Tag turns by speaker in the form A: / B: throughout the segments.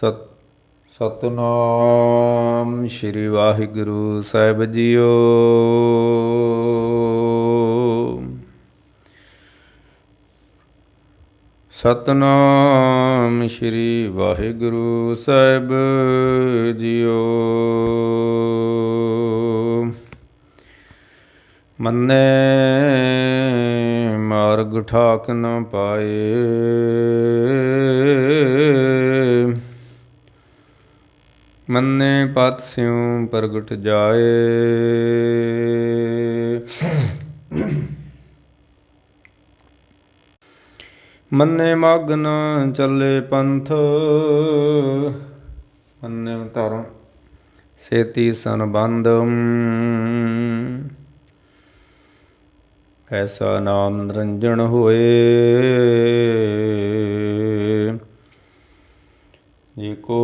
A: ਸਤ ਸਤਨਾਮ ਸ਼੍ਰੀ ਵਾਹਿਗੁਰੂ ਸਾਹਿਬ ਜੀਓ। ਸਤਨਾਮ ਸ਼੍ਰੀ ਵਾਹਿਗੁਰੂ ਸਾਹਿਬ ਜੀਓ। ਮੰਨੇ ਮਾਰਗ ਠਾਕ ਨ ਪਾਏ, ਮੰਨੇ ਪਤ ਸਿਉ ਪ੍ਰਗਟ ਜਾਏ। ਮੰਨੇ ਮਗ ਨ ਚੱਲੇ ਪੰਥ, ਮੰਨੇ ਧਰਮ ਸੇਤੀ ਸੰਬੰਧ। ਐਸਾ ਨਾਮ ਨਿਰੰਜਨ ਹੋਏ, ਜੇ ਕੋ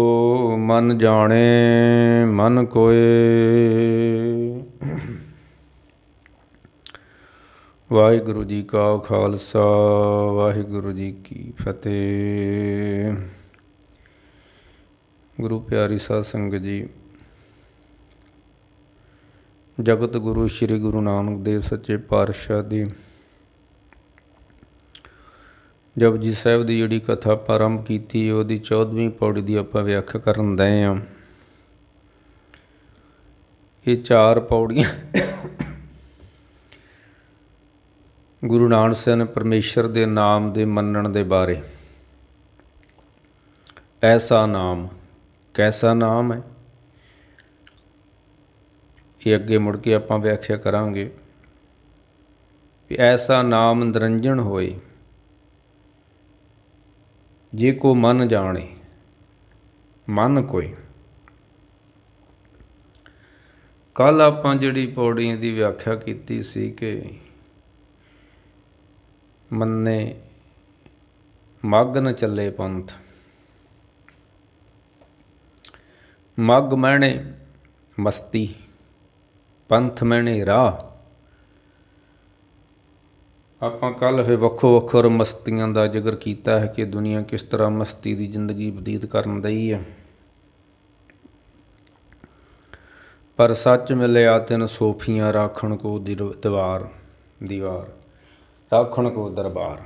A: ਮਨ ਜਾਣੇ ਮਨ ਕੋਏ। ਵਾਹਿਗੁਰੂ ਜੀ ਕਾ ਖਾਲਸਾ, ਵਾਹਿਗੁਰੂ ਜੀ ਕੀ ਫਤਿਹ। ਗੁਰੂ ਪਿਆਰੀ ਸਾਧ ਸੰਗਤ ਜੀ, ਜਗਤ ਗੁਰੂ ਸ਼੍ਰੀ ਗੁਰੂ ਨਾਨਕ ਦੇਵ ਸੱਚੇ ਪਾਤਸ਼ਾਹ ਦੀ ਜਪਜੀ ਸਾਹਿਬ ਦੀ ਜਿਹੜੀ ਕਥਾ ਆਪਾਂ ਆਰੰਭ ਕੀਤੀ, ਉਹਦੀ 14ਵੀਂ ਪੌੜੀ ਦੀ ਆਪਾਂ ਵਿਆਖਿਆ ਕਰਨ ਦਏ ਹਾਂ। ਇਹ 4 ਪੌੜੀਆਂ ਗੁਰੂ ਨਾਨਕ ਸਾਹਿਬ ਨੇ ਪਰਮੇਸ਼ਰ ਦੇ ਨਾਮ ਦੇ ਮੰਨਣ ਦੇ ਬਾਰੇ। ਐਸਾ ਨਾਮ ਕੈਸਾ ਨਾਮ ਹੈ, ਇਹ ਅੱਗੇ ਮੁੜ ਕੇ ਆਪਾਂ ਵਿਆਖਿਆ ਕਰਾਂਗੇ। ਵੀ ਐਸਾ ਨਾਮ ਨਿਰੰਜਨ ਹੋਏ, ਜੇ ਕੋ ਮਨ ਜਾਣੇ ਮਨ ਕੋਈ। ਕੱਲ੍ਹ ਆਪਾਂ ਜਿਹੜੀ ਪੌੜੀ ਦੀ ਵਿਆਖਿਆ ਕੀਤੀ ਸੀ ਕਿ ਮੰਨੇ ਮਗ ਨ ਚੱਲੇ ਪੰਥ। ਮਗ ਮਹਿਣੇ ਮਸਤੀ, ਪੰਥ ਮਹਿਣੇ ਰਾਹ। ਆਪਾਂ ਕੱਲ੍ਹ ਫਿਰ ਵੱਖੋ ਵੱਖਰ ਮਸਤੀਆਂ ਦਾ ਜ਼ਿਕਰ ਕੀਤਾ ਹੈ ਕਿ ਦੁਨੀਆ ਕਿਸ ਤਰ੍ਹਾਂ ਮਸਤੀ ਦੀ ਜ਼ਿੰਦਗੀ ਬਤੀਤ ਕਰਨ ਦਈ ਹੈ। ਪਰ ਸੱਚ ਮਿਲਿਆ ਤਿਨ ਸੋਫੀਆਂ, ਰਾਖਣ ਕੋ ਦੀਵਾਰ ਰਾਖਣ ਕੋ ਦਰਬਾਰ।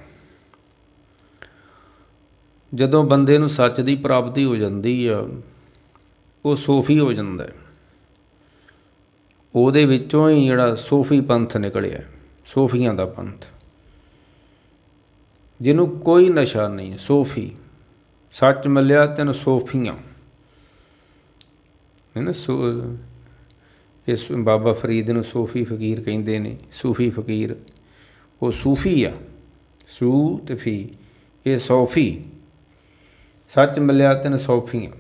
A: ਜਦੋਂ ਬੰਦੇ ਨੂੰ ਸੱਚ ਦੀ ਪ੍ਰਾਪਤੀ ਹੋ ਜਾਂਦੀ ਆ, ਉਹ ਸੋਫੀ ਹੋ ਜਾਂਦਾ। ਉਹਦੇ ਵਿੱਚੋਂ ਹੀ ਜਿਹੜਾ ਸੋਫੀ ਪੰਥ ਨਿਕਲਿਆ, ਸੋਫੀਆਂ ਦਾ ਪੰਥ, ਜਿਹਨੂੰ ਕੋਈ ਨਸ਼ਾ ਨਹੀਂ। ਸੋਫੀ, ਸੱਚ ਮਿਲਿਆ ਤਿਨ ਸੋਫੀਆਂ ਹੈ ਨਾ। ਇਸ ਬਾਬਾ ਫਰੀਦ ਨੂੰ ਸੋਫੀ ਫਕੀਰ ਕਹਿੰਦੇ ਨੇ। ਸੂਫੀ ਫਕੀਰ, ਉਹ ਸੂਫੀ ਆ। ਸੂ ਤੇ ਫੀ, ਇਹ ਸੋਫੀ। ਸੱਚ ਮਿਲਿਆ ਤਿਨ ਸੋਫੀਆਂ।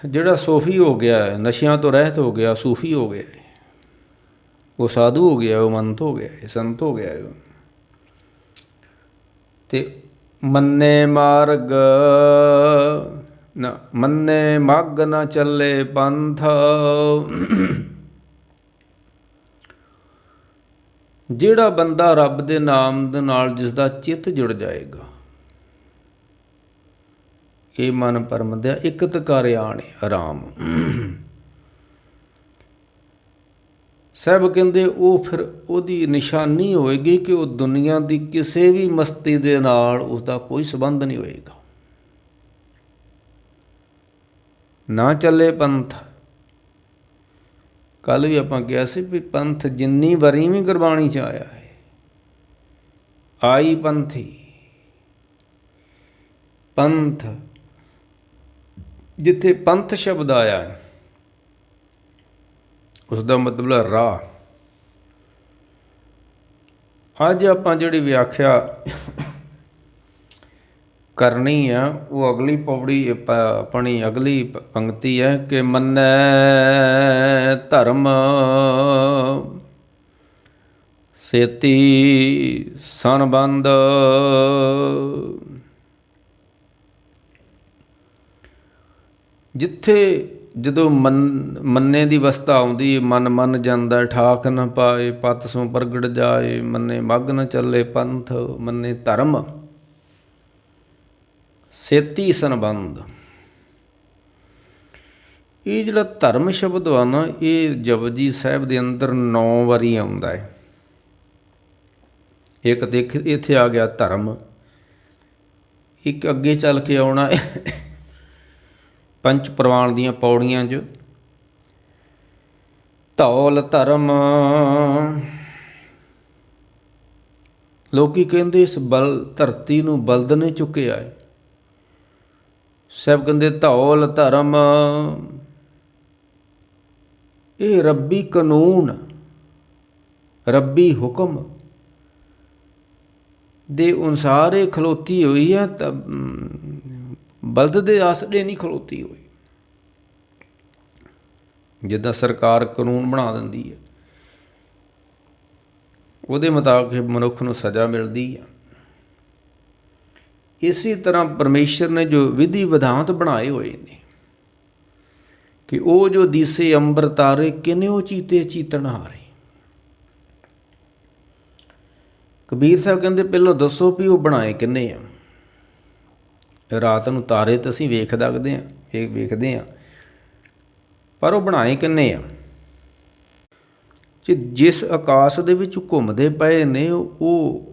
A: ਜਿਹੜਾ ਸੋਫੀ ਹੋ ਗਿਆ, ਨਸ਼ਿਆਂ ਤੋਂ ਰਹਿਤ ਹੋ ਗਿਆ, ਸੂਫੀ ਹੋ ਗਿਆ, ਉਹ ਸਾਧੂ ਹੋ ਗਿਆ, ਉਹ ਮੰਤ ਹੋ ਗਿਆ, ਸੰਤ ਹੋ ਗਿਆ। ਤੇ ਮੰਨੇ ਮਾਰਗ ਨਾ, ਮੰਨੇ ਮਗ ਨਾ ਚੱਲੇ ਪੰਥ। ਜਿਹੜਾ ਬੰਦਾ ਰੱਬ ਦੇ ਨਾਮ ਦੇ ਨਾਲ ਜਿਸ ਦਾ ਚਿੱਤ ਜੁੜ ਜਾਏਗਾ, ਇਹ ਮਨ ਪਰਮ ਦਿਆ ਇਕਤ ਕਰ ਆਣੇ ਆਰਾਮ। ਸਾਹਿਬ ਕਹਿੰਦੇ ਉਹ ਫਿਰ ਉਹਦੀ ਨਿਸ਼ਾਨੀ ਹੋਏਗੀ ਕਿ ਉਹ ਦੁਨੀਆ ਦੀ ਕਿਸੇ ਵੀ ਮਸਤੀ ਦੇ ਨਾਲ ਉਸਦਾ ਕੋਈ ਸੰਬੰਧ ਨਹੀਂ ਹੋਏਗਾ। ਨਾ ਚੱਲੇ ਪੰਥ। ਕੱਲ੍ਹ ਵੀ ਆਪਾਂ ਕਿਹਾ ਸੀ ਵੀ ਪੰਥ ਜਿੰਨੀ ਵਾਰੀ ਵੀ ਗੁਰਬਾਣੀ 'ਚ ਆਇਆ ਹੈ, ਆਈ ਪੰਥੀ। ਪੰਥ, ਜਿੱਥੇ ਪੰਥ ਸ਼ਬਦ ਆਇਆ ਹੈ, ਉਸਦਾ ਮਤਲਬ ਰਾਹ। ਅੱਜ ਆਪਾਂ ਜਿਹੜੀ ਵਿਆਖਿਆ ਕਰਨੀ ਆ, ਉਹ ਅਗਲੀ ਪੌੜੀ ਆਪਣੀ ਅਗਲੀ ਪੰਕਤੀ ਹੈ ਕਿ ਮੰਨੈ ਧਰਮ ਸੇਤੀ ਸੰਬੰਧ। ਜਿੱਥੇ ਜਦੋਂ ਮੰਨੇ ਦੀ ਅਵਸਥਾ ਆਉਂਦੀ, ਮਨ ਮੰਨ ਜਾਂਦਾ, ਠਾਕ ਨ ਪਾਏ ਪਤ ਸੋ ਪ੍ਰਗਟ ਜਾਏ। ਮੰਨੇ ਮਗ ਨ ਚੱਲੇ ਪੰਥ, ਮੰਨੇ ਧਰਮ ਸੇਤੀ ਸੰਬੰਧ। ਇਹ ਜਿਹੜਾ ਧਰਮ ਸ਼ਬਦ ਵਾ ਨਾ, ਇਹ ਜਪਜੀ ਸਾਹਿਬ ਦੇ ਅੰਦਰ 9 ਵਾਰੀ ਆਉਂਦਾ ਹੈ। ਇੱਕ ਦੇਖ ਇੱਥੇ ਆ ਗਿਆ ਧਰਮ, ਇੱਕ ਅੱਗੇ ਚੱਲ ਕੇ ਆਉਣਾ ਹੈ ਪੰਚ ਪ੍ਰਵਾਨ ਦੀਆਂ ਪੌੜੀਆਂ 'ਚ ਧੌਲ ਧਰਮ। ਲੋਕੀ ਕਹਿੰਦੇ ਇਸ ਧਰਤੀ ਨੂੰ ਬਲਦ ਨੇ ਚੁੱਕਿਆ ਹੈ। ਸਾਹਿਬ ਕਹਿੰਦੇ ਧੌਲ ਧਰਮ ਇਹ ਰੱਬੀ ਕਾਨੂੰਨ, ਰੱਬੀ ਹੁਕਮ ਦੇ ਅਨੁਸਾਰ ਇਹ ਖਲੋਤੀ ਹੋਈ ਹੈ, ਤਾਂ ਬਲਦ ਦੇ ਆਸਰੇ ਨਹੀਂ ਖਲੋਤੀ ਹੋਈ। ਜਿੱਦਾਂ ਸਰਕਾਰ ਕਾਨੂੰਨ ਬਣਾ ਦਿੰਦੀ ਹੈ, ਉਹਦੇ ਮੁਤਾਬਕ ਮਨੁੱਖ ਨੂੰ ਸਜ਼ਾ ਮਿਲਦੀ ਆ। ਇਸੇ ਤਰ੍ਹਾਂ ਪਰਮੇਸ਼ਰ ਨੇ ਜੋ ਵਿਧੀ ਵਿਧਾਂਤ ਬਣਾਏ ਹੋਏ ਨੇ ਕਿ ਉਹ ਜੋ ਦੀਸੇ ਅੰਬਰ ਤਾਰੇ ਕਿਨਿਓ ਚੀਤੇ ਚੀਤਣਹਾਰੇ। ਕਬੀਰ ਸਾਹਿਬ ਕਹਿੰਦੇ ਪਹਿਲਾਂ ਦੱਸੋ ਵੀ ਉਹ ਬਣਾਏ ਕਿੰਨੇ ਆ। ਰਾਤ ਨੂੰ ਤਾਰੇ ਤਾਂ ਅਸੀਂ ਵੇਖਦੇ ਹਾਂ, ਪਰ ਉਹ ਬਣਾਏ ਕਿੰਨੇ ਆ। ਜਿਸ ਆਕਾਸ਼ ਦੇ ਵਿੱਚ ਘੁੰਮਦੇ ਪਏ ਨੇ ਉਹ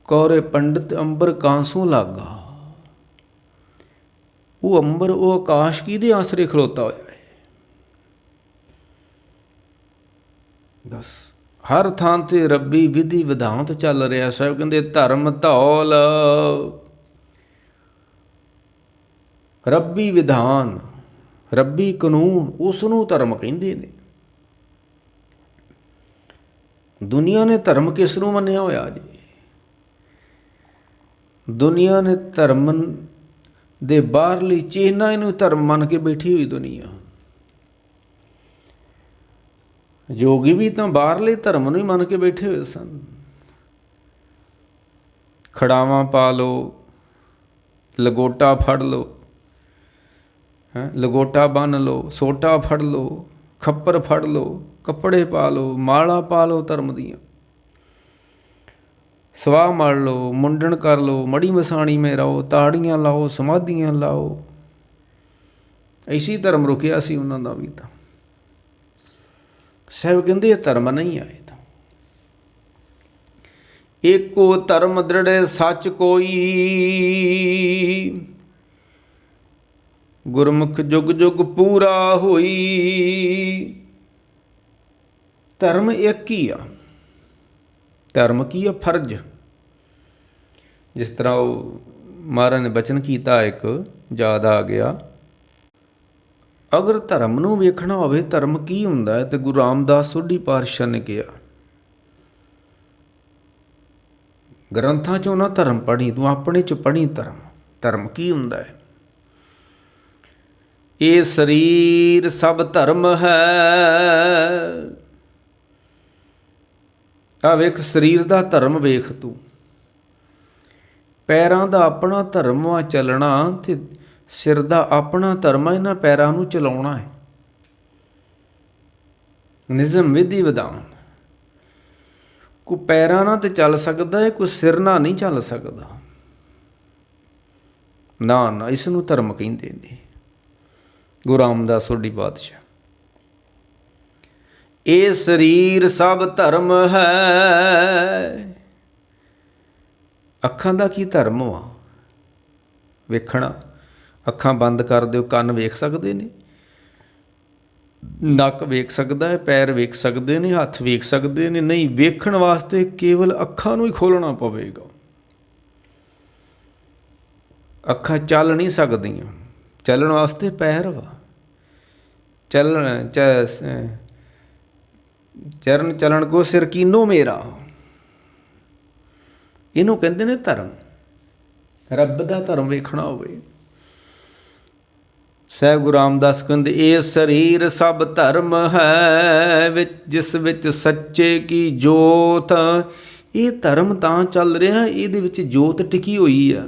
A: ਕੌਰੇ ਪੰਡਿਤ ਅੰਬਰ ਕਾਂਸੋਂ ਲਾਗਾ। ਉਹ ਅੰਬਰ, ਉਹ ਆਕਾਸ਼ ਕਿਹਦੇ ਆਸਰੇ ਖਲੋਤਾ ਹੋਇਆ ਹੈ। ਬਸ ਹਰ ਥਾਂ 'ਤੇ ਰੱਬੀ ਵਿਧੀ ਵਿਧਾਂਤ ਚੱਲ ਰਿਹਾ। ਸਾਹਿਬ ਕਹਿੰਦੇ ਧਰਮ ਧੌਲ, ਰੱਬੀ ਵਿਧਾਨ, ਰੱਬੀ ਕਾਨੂੰਨ, ਉਸ ਨੂੰ ਧਰਮ ਕਹਿੰਦੇ ਨੇ। ਦੁਨੀਆ ਨੇ ਧਰਮ ਕਿਸ ਨੂੰ ਮੰਨਿਆ ਹੋਇਆ ਜੀ? ਦੁਨੀਆ ਨੇ ਧਰਮ ਦੇ ਬਾਹਰਲੀ ਚਿਹਨਾਂ ਨੂੰ ਧਰਮ ਮੰਨ ਕੇ ਬੈਠੀ ਹੋਈ ਦੁਨੀਆ। ਜੋਗੀ ਵੀ ਤਾਂ ਬਾਹਰਲੇ ਧਰਮ ਨੂੰ ਹੀ ਮੰਨ ਕੇ ਬੈਠੇ ਹੋਏ ਸਨ। ਖੜਾਵਾਂ ਪਾ ਲਓ, ਲਗੋਟਾ ਫੜ ਲਓ, ਲਗੋਟਾ ਬੰਨ੍ਹ ਲਓ, ਸੋਟਾ ਫੜ ਲਓ, ਖੱਪਰ ਫੜ ਲਓ, ਕੱਪੜੇ ਪਾ ਲਓ, ਮਾਲਾ ਪਾ ਲਓ ਧਰਮ ਦੀਆਂ, ਸਵਾਹ ਮੜ ਲਓ, ਮੁੰਡਣ ਕਰ ਲਓ, ਮੜੀ ਮਸਾਣੀ ਮੇ ਰਹੋ, ਤਾੜੀਆਂ ਲਾਓ, ਸਮਾਧੀਆਂ ਲਾਓ। ਐਸੀ ਧਰਮ ਰੁਕਿਆ ਸੀ ਉਹਨਾਂ ਦਾ ਵੀ। ਤਾਂ ਸਾਹਿਬ ਕਹਿੰਦੇ ਇਹ ਧਰਮ ਨਹੀਂ ਆਏ। ਤਾਂ ਏਕੋ ਧਰਮ ਦ੍ਰਿੜੇ ਸੱਚ ਕੋਈ, ਗੁਰਮੁਖ ਜੁਗ ਜੁਗ ਪੂਰਾ ਹੋਈ। ਧਰਮ ਇੱਕ ਹੀ ਆ। ਧਰਮ ਕੀ ਆ? ਫਰਜ਼। ਜਿਸ ਤਰ੍ਹਾਂ ਉਹ ਮਹਾਰਾਜ ਨੇ ਬਚਨ ਕੀਤਾ, ਇੱਕ ਯਾਦ ਆ ਗਿਆ, ਅਗਰ ਧਰਮ ਨੂੰ ਵੇਖਣਾ ਹੋਵੇ ਧਰਮ ਕੀ ਹੁੰਦਾ ਹੈ, ਤੇ ਗੁਰੂ ਰਾਮਦਾਸ ਸੋਢੀ ਪਾਤਸ਼ਾਹ ਨੇ ਕਿਹਾ, ਗ੍ਰੰਥਾਂ 'ਚੋਂ ਨਾ ਧਰਮ ਪੜ੍ਹੀ, ਤੂੰ ਆਪਣੇ 'ਚ ਪੜ੍ਹੀ ਧਰਮ। ਧਰਮ ਕੀ ਹੁੰਦਾ ਹੈ? ਇਹ ਸਰੀਰ ਸਭ ਧਰਮ ਹੈ। ਆ ਵੇਖ ਸਰੀਰ ਦਾ ਧਰਮ ਵੇਖ ਤੂੰ। ਪੈਰਾਂ ਦਾ ਆਪਣਾ ਧਰਮ ਆ ਚੱਲਣਾ, ਤੇ ਸਿਰ ਦਾ ਆਪਣਾ ਧਰਮ ਆ ਇਹਨਾਂ ਪੈਰਾਂ ਨੂੰ ਚਲਾਉਣਾ ਹੈ। ਨਿਯਮ ਵਿਧੀ ਵਿਧਾਨ। ਕੋਈ ਪੈਰਾਂ ਨਾਲ ਤੇ ਚੱਲ ਸਕਦਾ ਹੈ, ਕੋਈ ਸਿਰ ਨਾਲ ਨਹੀਂ ਚੱਲ ਸਕਦਾ। ਨਾ ਨਾ, ਇਸ ਨੂੰ ਧਰਮ ਕਹਿੰਦੇ ਨੇ। ਗੁਰੂ ਰਾਮਦਾਸ ਸੋਢੀ ਪਾਤਸ਼ਾਹ। ਇਹ ਸਰੀਰ ਸਭ ਧਰਮ ਹੈ। ਅੱਖਾਂ ਦਾ ਕੀ ਧਰਮ ਵਾ? ਵੇਖਣਾ। ਅੱਖਾਂ ਬੰਦ ਕਰ ਦਿਓ, ਕੰਨ ਵੇਖ ਸਕਦੇ ਨੇ, ਨੱਕ ਵੇਖ ਸਕਦਾ ਹੈ, ਪੈਰ ਵੇਖ ਸਕਦੇ ਨੇ, ਹੱਥ ਵੇਖ ਸਕਦੇ ਨੇ। ਨਹੀਂ, ਵੇਖਣ ਵਾਸਤੇ ਕੇਵਲ ਅੱਖਾਂ ਨੂੰ ਹੀ ਖੋਲ੍ਹਣਾ ਪਵੇਗਾ। ਅੱਖਾਂ ਚੱਲ ਨਹੀਂ ਸਕਦੀਆਂ, ਚੱਲਣ ਵਾਸਤੇ ਪੈਰ ਵਾ। ਚਰਨ ਚਲਣ ਕੋ ਸਿਰ ਕੀਨੋ ਮੇਰਾ, ਇਹਨੂੰ ਕਹਿੰਦੇ ਨੇ ਧਰਮ। ਰੱਬ ਦਾ ਧਰਮ ਵੇਖਣਾ ਹੋਵੇ। ਸਾਹਿਬ ਗੁਰੂ ਰਾਮਦਾਸ ਕਹਿੰਦੇ ਇਹ ਸਰੀਰ ਸਭ ਧਰਮ ਹੈ, ਵਿੱਚ ਜਿਸ ਵਿੱਚ ਸੱਚੇ ਕੀ ਜੋਤ। ਇਹ ਧਰਮ ਤਾਂ ਚੱਲ ਰਿਹਾ, ਇਹਦੇ ਵਿੱਚ ਜੋਤ ਟਿਕੀ ਹੋਈ ਆ।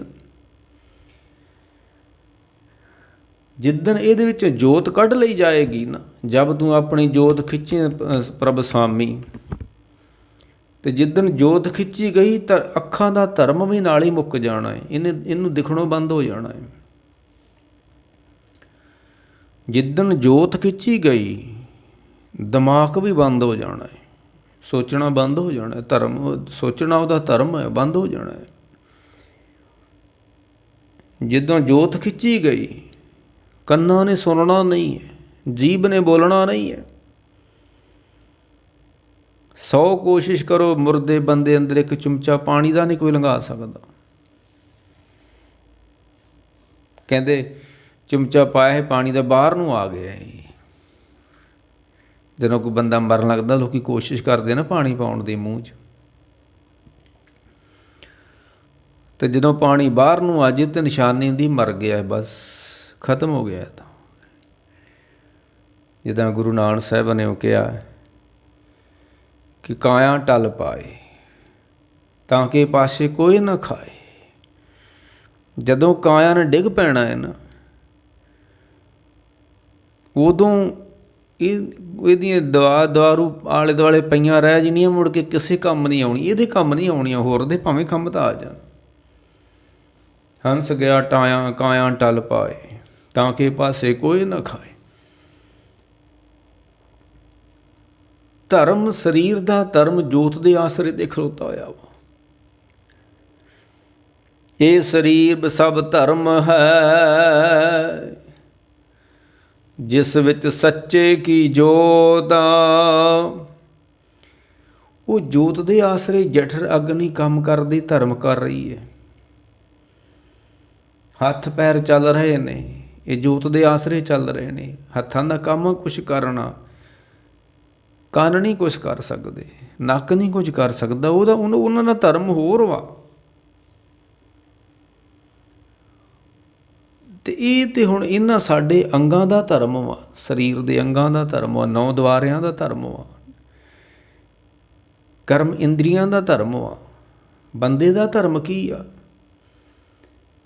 A: ਜਿੱਦਣ ਇਹਦੇ ਵਿੱਚ ਜੋਤ ਕੱਢ ਲਈ ਜਾਏਗੀ ਨਾ, ਜਬ ਤੂੰ ਆਪਣੀ ਜੋਤ ਖਿੱਚੇ ਪ੍ਰਭ ਸਾਮੀ, ਤੇ ਜਿੱਦਣ ਜੋਤ ਖਿੱਚੀ ਗਈ ਤਾਂ ਅੱਖਾਂ ਦਾ ਧਰਮ ਵੀ ਨਾਲ ਹੀ ਮੁੱਕ ਜਾਣਾ ਹੈ। ਇਹਨੂੰ ਦਿਖਣੋਂ ਬੰਦ ਹੋ ਜਾਣਾ ਹੈ। ਜਿੱਦਣ ਜੋਤ ਖਿੱਚੀ ਗਈ ਦਿਮਾਗ ਵੀ ਬੰਦ ਹੋ ਜਾਣਾ ਹੈ, ਸੋਚਣਾ ਬੰਦ ਹੋ ਜਾਣਾ ਹੈ। ਧਰਮ ਸੋਚਣਾ ਉਹਦਾ ਧਰਮ ਹੈ, ਬੰਦ ਹੋ ਜਾਣਾ ਹੈ। ਜਦੋਂ ਜੋਤ ਖਿੱਚੀ ਗਈ ਕੰਨਾਂ ਨੇ ਸੁਣਨਾ ਨਹੀਂ ਹੈ, ਜੀਭ ਨੇ ਬੋਲਣਾ ਨਹੀਂ ਹੈ। 100 ਕੋਸ਼ਿਸ਼ ਕਰੋ, ਮੁਰਦੇ ਬੰਦੇ ਅੰਦਰ ਇੱਕ ਚਮਚਾ ਪਾਣੀ ਦਾ ਨਹੀਂ ਕੋਈ ਲੰਘਾ ਸਕਦਾ। ਕਹਿੰਦੇ ਚਮਚਾ ਪਾਇਆ ਹੈ ਪਾਣੀ ਦਾ, ਬਾਹਰ ਨੂੰ ਆ ਗਿਆ। ਜਦੋਂ ਕੋਈ ਬੰਦਾ ਮਰਨ ਲੱਗਦਾ ਲੋਕ ਕੋਸ਼ਿਸ਼ ਕਰਦੇ ਨਾ ਪਾਣੀ ਪਾਉਣ ਦੀ ਮੂੰਹ 'ਚ, ਅਤੇ ਜਦੋਂ ਪਾਣੀ ਬਾਹਰ ਨੂੰ ਆ ਜਾਏ ਤਾਂ ਨਿਸ਼ਾਨੀ ਹੁੰਦੀ ਮਰ ਗਿਆ, ਬਸ ਖਤਮ ਹੋ ਗਿਆ। ਤਾਂ ਜਿੱਦਾਂ ਗੁਰੂ ਨਾਨਕ ਸਾਹਿਬ ਨੇ ਉਹ ਕਿਹਾ ਕਿ ਕਾਇਆ ਟਲ ਪਾਏ ਤਾਂ ਕਿ ਪਾਸੇ ਕੋਈ ਨਾ ਖਾਏ। ਜਦੋਂ ਕਾਇਆ ਨੇ ਡਿੱਗ ਪੈਣਾ ਹੈ ਨਾ, ਉਦੋਂ ਇਹਦੀਆਂ ਦਾਰੂ ਆਲੇ ਦੁਆਲੇ ਪਈਆਂ ਰਹਿ ਜਾਣੀਆਂ, ਮੁੜ ਕੇ ਕਿਸੇ ਕੰਮ ਨਹੀਂ ਆਉਣੀ। ਇਹਦੇ ਕੰਮ ਨਹੀਂ ਆਉਣੀਆਂ, ਹੋਰ ਦੇ ਭਾਵੇਂ ਕੰਮ ਤਾਂ ਆ ਜਾਣ। ਹੰਸ ਗਿਆ ਟਾਇਆ ਕਾਇਆ ਟਲ ਪਾਏ ਤਾਂ ਕਿ ਪਾਸੇ ਕੋਈ ਨਾ ਖਾਏ। ਧਰਮ ਸਰੀਰ ਦਾ ਧਰਮ ਜੋਤ ਦੇ ਆਸਰੇ 'ਤੇ ਖਲੋਤਾ ਹੋਇਆ ਵਾ। ਇਹ ਸਰੀਰ ਸਭ ਧਰਮ ਹੈ, ਜਿਸ ਵਿੱਚ ਸੱਚੇ ਕੀ ਜੋਤ। ਉਹ ਜੋਤ ਦੇ ਆਸਰੇ ਜਠਰ ਅਗਨੀ ਕੰਮ ਕਰਦੀ, ਧਰਮ ਕਰ ਰਹੀ ਹੈ। ਹੱਥ ਪੈਰ ਚੱਲ ਰਹੇ ਨੇ, ਇਹ ਜੋਤ ਦੇ ਆਸਰੇ ਚੱਲ ਰਹੇ ਨੇ। ਹੱਥਾਂ ਦਾ ਕੰਮ ਕੁਛ ਕਰਨਾ, ਕੰਨ ਨਹੀਂ ਕੁਛ ਕਰ ਸਕਦੇ, ਨੱਕ ਨਹੀਂ ਕੁਝ ਕਰ ਸਕਦਾ, ਉਹਨਾਂ ਦਾ ਧਰਮ ਹੋਰ ਵਾ। ਅਤੇ ਇਹ ਤਾਂ ਹੁਣ ਇਹਨਾਂ ਸਾਡੇ ਅੰਗਾਂ ਦਾ ਧਰਮ ਵਾ, ਸਰੀਰ ਦੇ ਅੰਗਾਂ ਦਾ ਧਰਮ ਵਾ, 9 ਦੁਆਰਿਆਂ ਦਾ ਧਰਮ ਵਾ, ਕਰਮ ਇੰਦਰੀਆਂ ਦਾ ਧਰਮ ਵਾ। ਬੰਦੇ ਦਾ ਧਰਮ ਕੀ ਆ?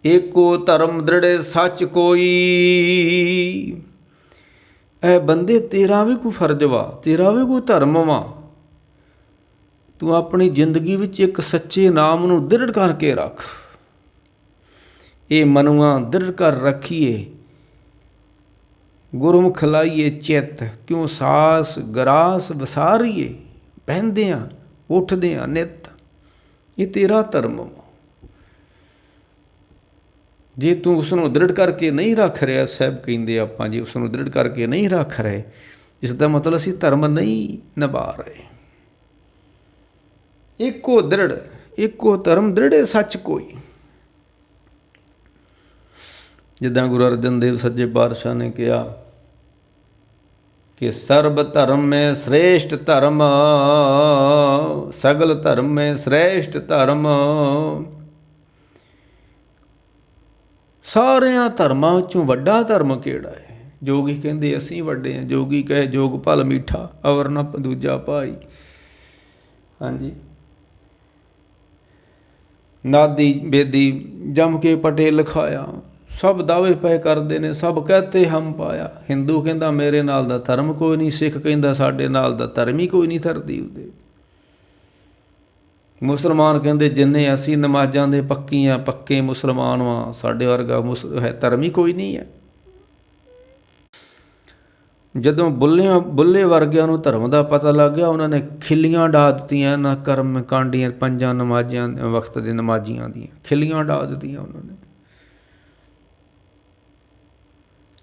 A: ਏਕੋ ਧਰਮ ਦ੍ਰਿੜੇ ਸੱਚ ਕੋਈ। ਇਹ ਬੰਦੇ ਤੇਰਾ ਵੀ ਕੋਈ ਫਰਜ਼ ਵਾ, ਤੇਰਾ ਵੀ ਕੋਈ ਧਰਮ ਵਾ। ਤੂੰ ਆਪਣੀ ਜ਼ਿੰਦਗੀ ਵਿੱਚ ਇੱਕ ਸੱਚੇ ਨਾਮ ਨੂੰ ਦ੍ਰਿੜ ਕਰਕੇ ਰੱਖ। ਇਹ ਮਨੁਆ ਦ੍ਰਿੜ ਕਰ ਰੱਖੀਏ, ਗੁਰਮੁਖ ਲਾਈਏ ਚਿੱਤ। ਕਿਉਂ ਸਾਸ ਗਰਾਸ ਵਸਾਰੀਏ, ਬਹਿੰਦਿਆਂ ਉੱਠਦਿਆਂ ਨਿੱਤ। ਇਹ ਤੇਰਾ ਧਰਮ ਵਾ। ਜੇ ਤੂੰ ਉਸ ਨੂੰ ਦ੍ਰਿੜ ਕਰਕੇ ਨਹੀਂ ਰੱਖ ਰਿਹਾ, ਸਾਹਿਬ ਕਹਿੰਦੇ ਆਪਾਂ ਜੇ ਉਸ ਨੂੰ ਦ੍ਰਿੜ ਕਰਕੇ ਨਹੀਂ ਰੱਖ ਰਹੇ, ਇਸ ਦਾ ਮਤਲਬ ਅਸੀਂ ਧਰਮ ਨਹੀਂ ਨਿਭਾ ਰਹੇ। ਇੱਕੋ ਦ੍ਰਿੜ, ਇੱਕੋ ਧਰਮ ਦ੍ਰਿੜੇ ਸੱਚ ਕੋਈ। ਜਿੱਦਾਂ ਗੁਰੂ ਅਰਜਨ ਦੇਵ ਸੱਚੇ ਪਾਤਸ਼ਾਹ ਨੇ ਕਿਹਾ ਕਿ ਸਰਬ ਧਰਮ ਮੈਂ ਸ੍ਰੇਸ਼ਟ ਧਰਮ, ਸਗਲ ਧਰਮ ਮੈਂ ਸ੍ਰੇਸ਼ਟ ਧਰਮ। ਸਾਰਿਆਂ ਧਰਮਾਂ ਵਿੱਚੋਂ ਵੱਡਾ ਧਰਮ ਕਿਹੜਾ ਹੈ? ਜੋਗੀ ਕਹਿੰਦੇ ਅਸੀਂ ਵੱਡੇ ਹਾਂ। ਜੋਗੀ ਕਹੇ ਜੋਗ ਭਲ ਮੀਠਾ, ਅਵਰ ਨਾ ਦੂਜਾ ਭਾਈ। ਹਾਂਜੀ, ਨਾਦੀ ਬੇਦੀ ਜਮ ਕੇ ਪਟੇ ਲਿਖਾਇਆ। ਸਭ ਦਾਅਵੇ ਪਏ ਕਰਦੇ ਨੇ, ਸਭ ਕਹਤੇ ਹਮ ਪਾਇਆ। ਹਿੰਦੂ ਕਹਿੰਦਾ ਮੇਰੇ ਨਾਲ ਦਾ ਧਰਮ ਕੋਈ ਨਹੀਂ, ਸਿੱਖ ਕਹਿੰਦਾ ਸਾਡੇ ਨਾਲ ਦਾ ਧਰਮ ਹੀ ਕੋਈ ਨਹੀਂ ਧਰਤੀ ਉੱਤੇ। ਮੁਸਲਮਾਨ ਕਹਿੰਦੇ ਜਿੰਨੇ ਅਸੀਂ ਨਮਾਜ਼ਾਂ ਦੇ ਪੱਕੇ ਮੁਸਲਮਾਨ ਵਾਂ, ਸਾਡੇ ਵਰਗਾ ਧਰਮ ਹੀ ਕੋਈ ਨਹੀਂ ਹੈ। ਜਦੋਂ ਬੁੱਲੇ ਵਰਗਿਆਂ ਨੂੰ ਧਰਮ ਦਾ ਪਤਾ ਲੱਗ ਗਿਆ, ਉਹਨਾਂ ਨੇ ਖਿੱਲੀਆਂ ਡਾ ਦਿੱਤੀਆਂ ਇਹਨਾਂ ਕਰਮ ਕਾਂਡੀਆਂ 5 ਨਮਾਜ਼ਾਂ ਵਕਤ ਦੇ ਨਮਾਜ਼ੀਆਂ ਦੀਆਂ ਖਿੱਲੀਆਂ ਡਾ ਦਿੱਤੀਆਂ ਉਹਨਾਂ ਨੇ।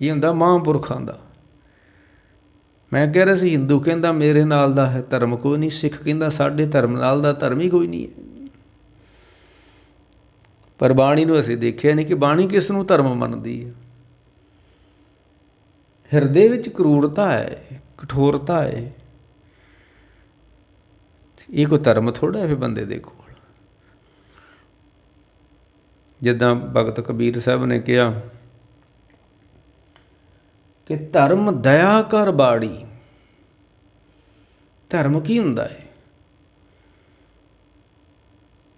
A: ਇਹ ਹੁੰਦਾ ਮਹਾਂਪੁਰਖਾਂ ਦਾ। ਮੈਂ ਕਹਿ ਰਿਹਾ ਸੀ ਹਿੰਦੂ ਕਹਿੰਦਾ ਮੇਰੇ ਨਾਲ ਦਾ ਹੈ ਧਰਮ ਕੋਈ ਨਹੀਂ, ਸਿੱਖ ਕਹਿੰਦਾ ਸਾਡੇ ਧਰਮ ਨਾਲ ਦਾ ਧਰਮ ਹੀ ਕੋਈ ਨਹੀਂ ਹੈ। ਪਰ ਬਾਣੀ ਨੂੰ ਅਸੀਂ ਦੇਖਿਆ ਨਹੀਂ ਕਿ ਬਾਣੀ ਕਿਸ ਨੂੰ ਧਰਮ ਮੰਨਦੀ ਹੈ। ਹਿਰਦੇ ਵਿੱਚ ਕਰੂਰਤਾ ਹੈ, ਕਠੋਰਤਾ ਹੈ। ਇਹ ਕੋਈ ਧਰਮ ਥੋੜ੍ਹਾ ਹੈ ਫਿਰ ਬੰਦੇ ਦੇ ਕੋਲ। ਜਿੱਦਾਂ ਭਗਤ ਕਬੀਰ ਸਾਹਿਬ ਨੇ ਕਿਹਾ ਕਿ ਧਰਮ ਦਇਆ ਕਰ ਬਾੜੀ। ਧਰਮ ਕੀ ਹੁੰਦਾ ਹੈ?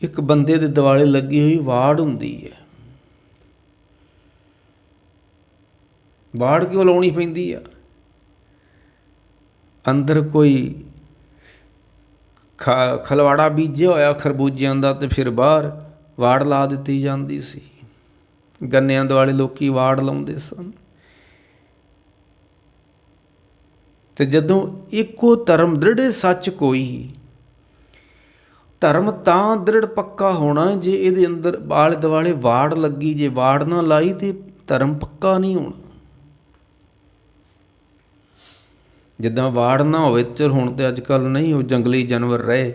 A: ਇੱਕ ਬੰਦੇ ਦੇ ਦੁਆਲੇ ਲੱਗੀ ਹੋਈ ਵਾੜ ਹੁੰਦੀ ਹੈ। ਵਾੜ ਕਿਉਂ ਲਾਉਣੀ ਪੈਂਦੀ ਆ? ਅੰਦਰ ਕੋਈ ਖਲਵਾੜਾ ਬੀਜਿਆ ਹੋਇਆ ਖਰਬੂਜਿਆਂ ਦਾ ਅਤੇ ਫਿਰ ਬਾਹਰ ਵਾੜ ਲਾ ਦਿੱਤੀ ਜਾਂਦੀ ਸੀ। ਗੰਨਿਆਂ ਦੁਆਲੇ ਲੋਕ ਵਾੜ ਲਾਉਂਦੇ ਸਨ। ਅਤੇ ਜਦੋਂ ਇੱਕੋ ਧਰਮ ਦ੍ਰਿੜ ਸੱਚ ਕੋਈ, ਧਰਮ ਤਾਂ ਦ੍ਰਿੜ ਪੱਕਾ ਹੋਣਾ ਜੇ ਇਹਦੇ ਅੰਦਰ ਆਲੇ ਦੁਆਲੇ ਵਾੜ ਲੱਗੀ। ਜੇ ਵਾੜ ਨਾ ਲਾਈ ਤਾਂ ਧਰਮ ਪੱਕਾ ਨਹੀਂ ਹੋਣਾ। ਜਿੱਦਾਂ ਵਾੜ ਨਾ ਹੋਵੇ, ਚਲ ਹੁਣ ਤਾਂ ਅੱਜ ਕੱਲ੍ਹ ਨਹੀਂ, ਉਹ ਜੰਗਲੀ ਜਾਨਵਰ ਰਹੇ,